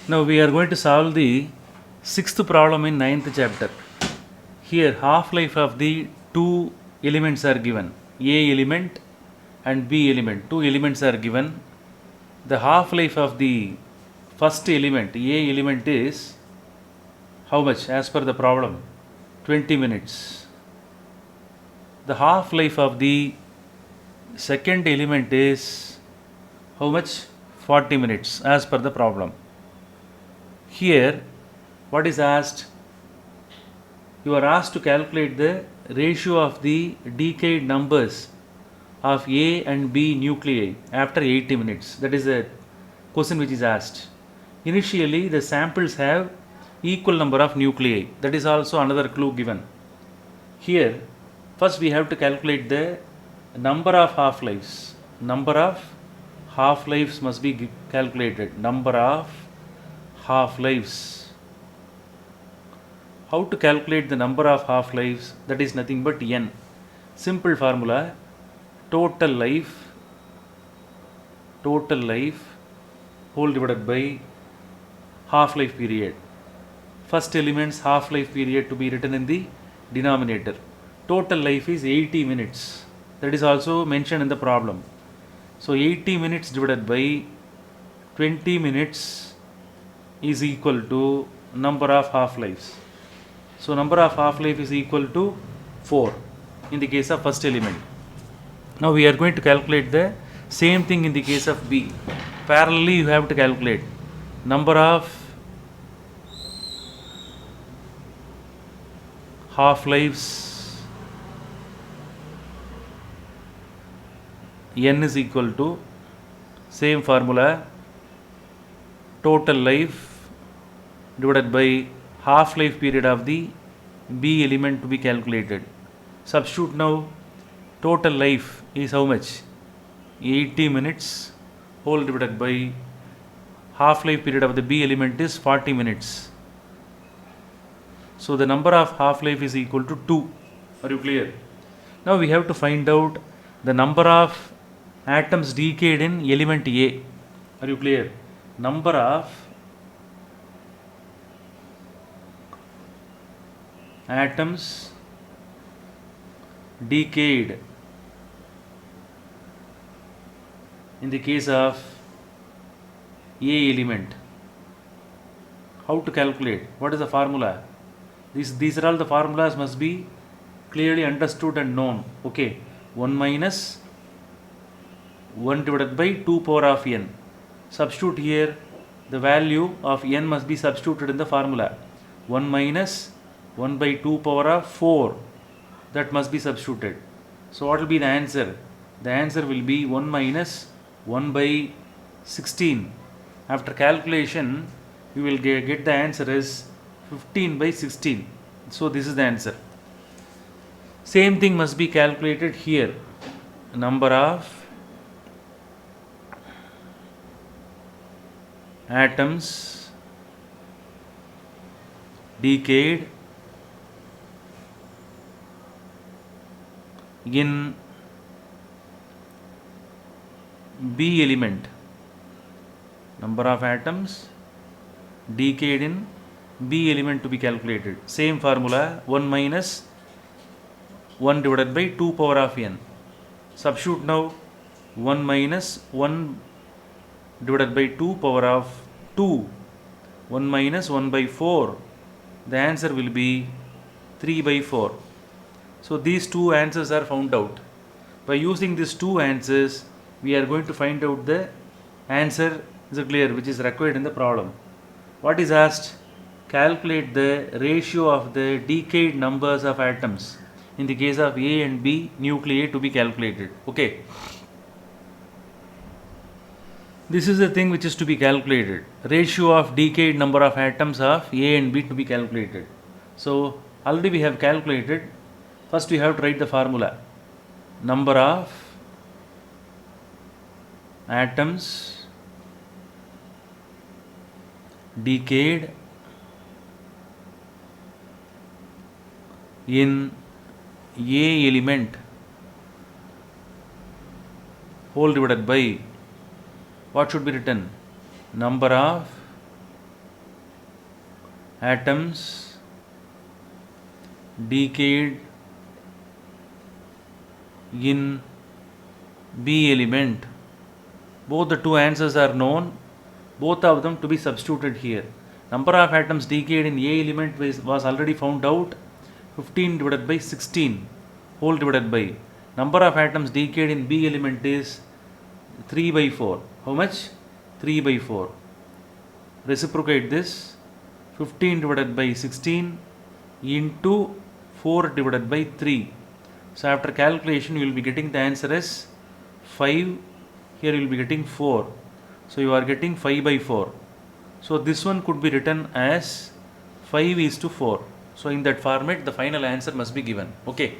Now we are going to solve the sixth problem in ninth chapter. Here half-life of the two elements are given, A element and B element. Two elements are given. The half-life of the first element, A element, is how much as per the problem? 20 minutes. The half-life of the second element is how much? 40 minutes as per the problem. Here, what is asked? You are asked to calculate the ratio of the decayed numbers of A and B nuclei after 80 minutes. That is a question which is asked. Initially, the samples have equal number of nuclei. That is also another clue given. Here, first we have to calculate the number of half-lives. Number of half-lives must be calculated. Number of half-lives. How to calculate the number of half-lives? That is nothing but n. Simple formula: total life whole divided by half-life period. First element's half-life period to be written in the denominator. Total life is 80 minutes. That is also mentioned in the problem. So 80 minutes divided by 20 minutes is equal to number of half-lives. So number of half-life is equal to 4 in the case of first element. Now we are going to calculate the same thing in the case of B. Parallelly you have to calculate number of half-lives. N is equal to, same formula, total life divided by half-life period of the B element to be calculated. Substitute now. Total life is how much? 80 minutes whole divided by half-life period of the B element is 40 minutes. So the number of half-life is equal to 2. Are you clear? Now we have to find out the number of atoms decayed in element A. Are you clear? Number of atoms decayed in the case of A element. How to calculate? What is the formula? These are all the formulas must be clearly understood and known. Okay, 1 minus 1 divided by 2 power of n. Substitute here, the value of n must be substituted in the formula. 1 minus 1 by 2 power of 4, that must be substituted. So what will be the answer? The answer will be 1 minus 1 by 16. After calculation, you will get the answer as 15 by 16. So this is the answer. Same thing must be calculated here. Number of atoms decayed in B element. Number of atoms decayed in B element to be calculated. Same formula, 1 minus 1 divided by 2 power of n. Substitute now, 1 minus 1 divided by 2 power of 2. 1 minus 1 by 4. The answer will be 3 by 4. So these two answers are found out. By using these two answers, we are going to find out the answer, is it clear, which is required in the problem. What is asked? Calculate the ratio of the decayed numbers of atoms in the case of A and B nuclei to be calculated. Okay. This is the thing which is to be calculated. Ratio of decayed number of atoms of A and B to be calculated. So already we have calculated. First we have to write the formula. Number of atoms decayed in A element whole divided by, what should be written? Number of atoms decayed in B element. Both the two answers are known, both of them to be substituted here. Number of atoms decayed in A element was already found out, 15 divided by 16 whole divided by number of atoms decayed in B element is 3 by 4. How much? 3 by 4. Reciprocate this, 15 divided by 16 into 4 divided by 3. So after calculation you will be getting the answer as 5. Here you will be getting 4. So you are getting 5 by 4. So this one could be written as 5:4. So in that format the final answer must be given. Okay.